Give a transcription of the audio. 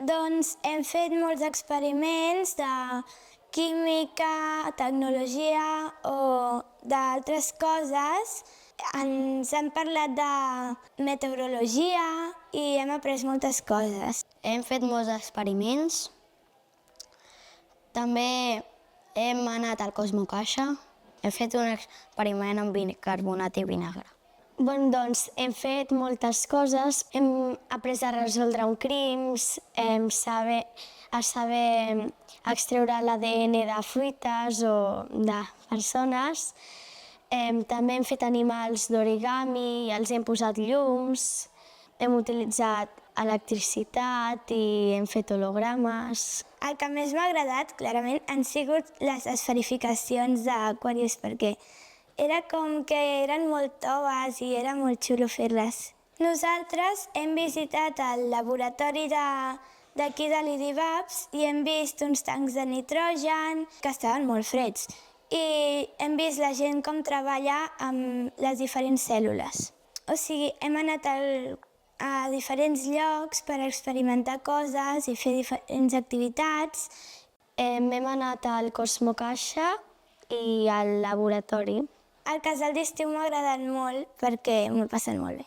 Doncs hem fet molts experiments de química, tecnologia o d'altres coses. Ens han parlat de meteorologia i hem après moltes coses. Hem fet molts experiments. També hem anat al Cosmocaixa. Hem fet un experiment amb bicarbonat i vinagre. Doncs hem fet moltes coses. Hem après a resoldre un crims, a saber extreure l'ADN de fruites o de persones. També hem fet animals d'origami, els hem posat llums, hem utilitzat electricitat i hem fet hologrames. El que més m'ha agradat, clarament, han sigut les esferificacions d'Aquarius, perquè era com que eren molt toves i era molt xulo fer-les. Nosaltres hem visitat el laboratori d'aquí de l'Idibabs i hem vist uns tancs de nitrogen que estaven molt freds. I hem vist la gent com treballa amb les diferents cèl·lules. O sigui, hem anat a diferents llocs per experimentar coses i fer diferents activitats. Hem anat al Cosmocaixa i al laboratori. El casal d'estiu m'ha agradat molt perquè m'ho he passat molt bé.